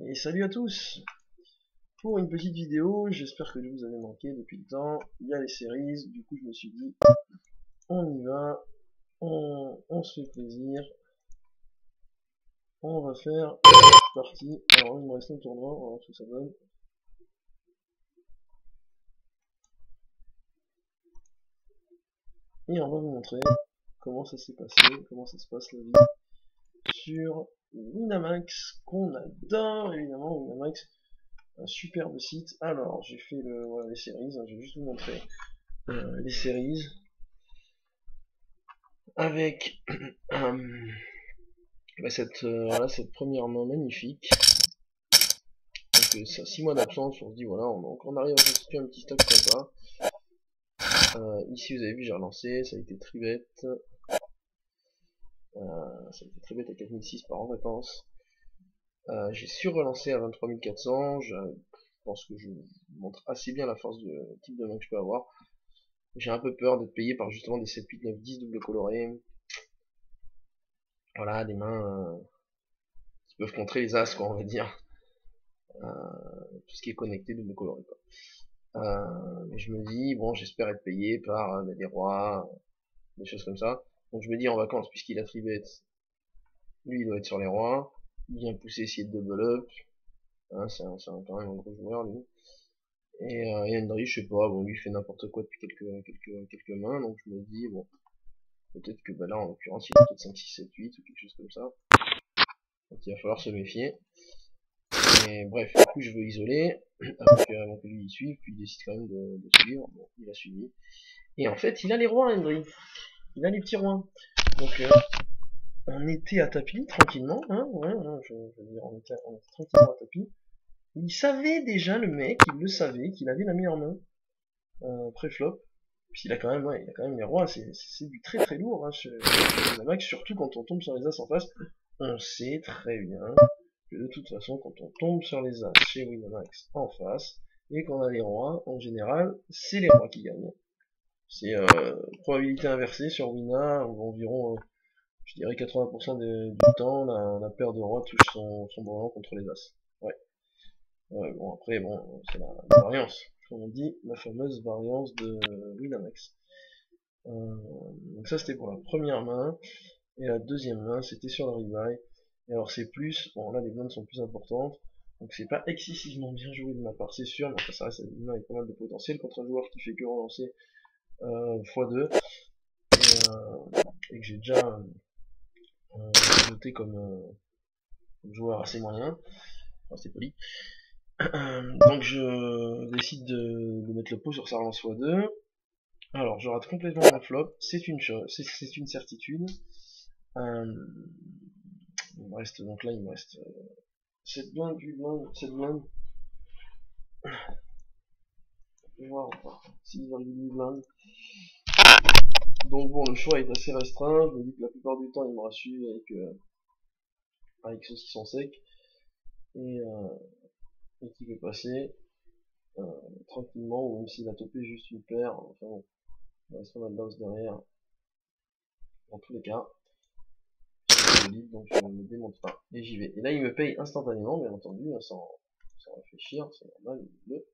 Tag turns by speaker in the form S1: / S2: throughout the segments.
S1: Et salut à tous pour une petite vidéo, j'espère que je vous avais manqué depuis le temps. Il y a les séries, du coup je me suis dit, on y va, on se fait plaisir, on va faire partie. Alors il me reste un tournoi, on va voir ce que ça donne. Et on va vous montrer comment ça s'est passé, comment ça se passe la vie sur Winamax, qu'on adore évidemment. Winamax, un superbe site. Alors j'ai fait voilà, les séries, hein, je vais juste vous montrer les séries avec voilà, cette première main magnifique. Donc 6 mois d'absence, on se dit voilà, on arrive à constituer un petit stock sympa. Ici vous avez vu, j'ai relancé, ça a été tribet. Ça a été tribet à 4006 par en vacances. J'ai sur-relancé à 23 400, je pense que je montre assez bien la force du type de main que je peux avoir. J'ai un peu peur d'être payé par justement des 7, 8, 9, 10 double colorés. Voilà, des mains qui peuvent contrer les as, quoi, on va dire. Tout ce qui est connecté double coloré, quoi. Mais je me dis, bon, j'espère être payé par des rois, des choses comme ça. Donc je me dis en vacances, puisqu'il a tribet, lui il doit être sur les rois, il vient pousser, essayer de double up, hein, c'est quand même un gros joueur lui. Et Hendry, je sais pas, bon lui il fait n'importe quoi depuis quelques mains, donc je me dis, bon, peut-être que bah là en l'occurrence il a peut-être 5, 6, 7, 8 ou quelque chose comme ça. Donc il va falloir se méfier. Et bref, du coup je veux isoler, avant que lui il suive, puis il décide quand même de suivre, bon, il a suivi. Et en fait, il a les rois, Hendry. Il a les petits rois. Donc, on était à tapis, tranquillement, hein, ouais, je veux dire, on était tranquillement à tapis. Il savait déjà, le mec, il le savait, qu'il avait la meilleure main, pré-flop. Puis il a quand même, ouais, il a quand même les rois, c'est du très très lourd, hein, chez Winamax, surtout quand on tombe sur les as en face. On sait très bien que de toute façon, quand on tombe sur les as chez Winamax en face, et qu'on a les rois, en général, c'est les rois qui gagnent. C'est probabilité inversée sur Wina, environ, je dirais 80% du temps, la paire de rois touche son brelan contre les as. Ouais. Bon après, bon, c'est la variance, comme on dit, la fameuse variance de Winamax. Donc ça c'était pour la première main, et la deuxième main c'était sur le rebuy. Et alors c'est plus, bon là les blindes sont plus importantes, donc c'est pas excessivement bien joué de ma part, c'est sûr, mais enfin, ça reste une main avec pas mal de potentiel contre un joueur qui fait que relancer x2, et que j'ai déjà noté comme joueur assez moyen, enfin, c'est poli. Donc je décide de mettre le pot sur sa relance x2. Alors je rate complètement mon flop, c'est une certitude. Il me reste donc là, il me reste 7 blindes, 8 blindes, 7 blindes. On va voir, 6,8 blindes. Donc bon, le choix est assez restreint. Je me dis que la plupart du temps, il m'aura suivi avec ceux qui sont secs. Et qui peut passer tranquillement, ou même s'il a topé juste une paire, enfin bon, il reste pas mal d'os derrière, dans tous les cas, donc je ne me démonte pas, et j'y vais. Et là il me paye instantanément, bien entendu, hein, sans réfléchir, c'est normal, bleu.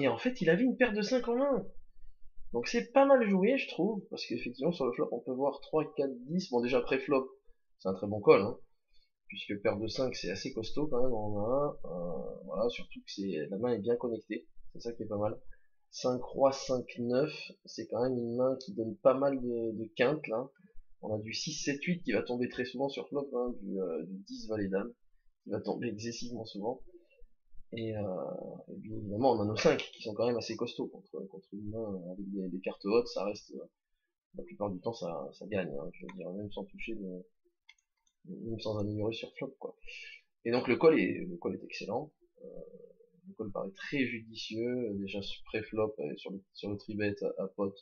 S1: Et en fait il avait une paire de 5 en main, donc c'est pas mal joué je trouve, parce qu'effectivement sur le flop on peut voir 3, 4, 10, bon déjà pré-flop, c'est un très bon call, hein, puisque paire de 5 c'est assez costaud quand même en main, voilà, surtout que la main est bien connectée, c'est ça qui est pas mal. 5 roi, 5, 9, c'est quand même une main qui donne pas mal de quintes là. On a du 6, 7, 8 qui va tomber très souvent sur flop, hein, du 10 valet dame, qui va tomber excessivement souvent. Et bien évidemment on a nos 5 qui sont quand même assez costauds contre une main avec des cartes hautes, ça reste, la plupart du temps ça gagne, hein, je veux dire, même sans toucher, même sans améliorer sur flop quoi. Et donc le call est excellent. Le call paraît très judicieux, déjà pré-flop sur le tribet à pot,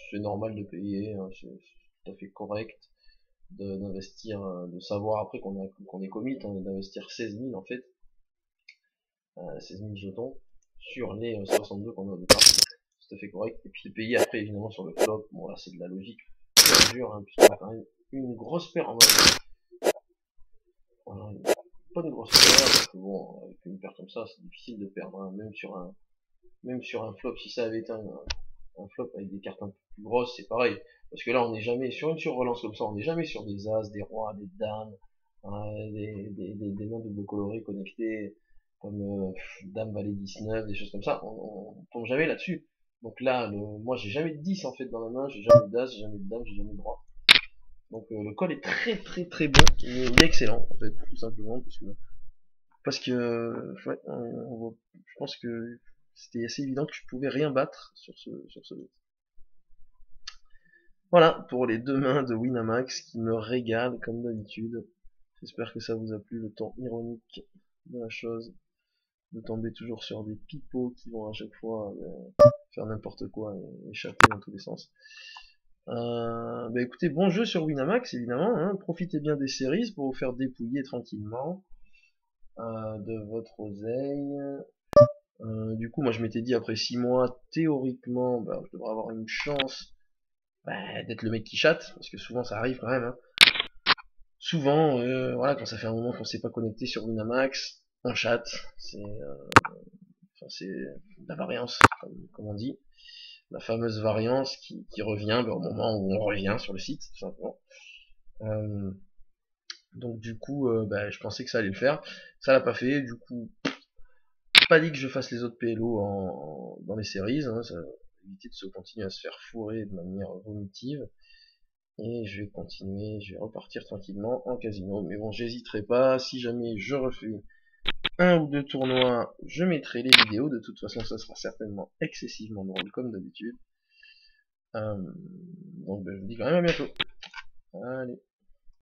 S1: c'est normal de payer, hein, c'est tout à fait correct d'investir, de savoir après qu'on est commit, hein, d'investir 16 000 en fait, 16 000 jetons sur les 62 qu'on a au départ, c'est tout à fait correct, et puis de payer après évidemment sur le flop, bon là c'est de la logique pure, hein, puisqu'on a quand même une grosse paire en main, pas de grosse perte, parce que bon, avec une perte comme ça, c'est difficile de perdre, hein, même sur un flop, si ça avait été un flop avec des cartes un peu plus grosses, c'est pareil. Parce que là, on n'est jamais sur une surrelance comme ça, on n'est jamais sur des as, des rois, des dames, des mains double colorées connectées, comme dame valet 19, des choses comme ça. On tombe jamais là-dessus. Donc là, moi, j'ai jamais de 10 en fait dans la main, j'ai jamais d'as, j'ai jamais de dame, j'ai jamais de roi. Donc le call est très très très bon, il est excellent en fait, tout simplement, ouais, je pense que c'était assez évident que je pouvais rien battre sur ce bet. Voilà pour les deux mains de Winamax qui me régalent comme d'habitude. J'espère que ça vous a plu, le ton ironique de la chose, de tomber toujours sur des pipeaux qui vont à chaque fois faire n'importe quoi et échapper dans tous les sens. Bah écoutez, bon jeu sur Winamax évidemment, hein. Profitez bien des séries pour vous faire dépouiller tranquillement de votre oseille. Du coup, moi je m'étais dit après 6 mois, théoriquement, bah, je devrais avoir une chance d'être le mec qui chatte, parce que souvent ça arrive quand même. Hein. Souvent, voilà, quand ça fait un moment qu'on s'est pas connecté sur Winamax, on chatte. C'est la variance, comme on dit. La fameuse variance qui revient au moment où on revient sur le site, tout simplement. Donc du coup, je pensais que ça allait le faire. Ça l'a pas fait, du coup, pas dit que je fasse les autres PLO dans les séries, hein, ça va éviter de se continuer à se faire fourrer de manière vomitive. Et je vais continuer, je vais repartir tranquillement en casino. Mais bon, j'hésiterai pas, si jamais je refais un ou deux tournois, je mettrai les vidéos. De toute façon, ça sera certainement excessivement drôle comme d'habitude. Donc je vous dis quand même à bientôt. Allez.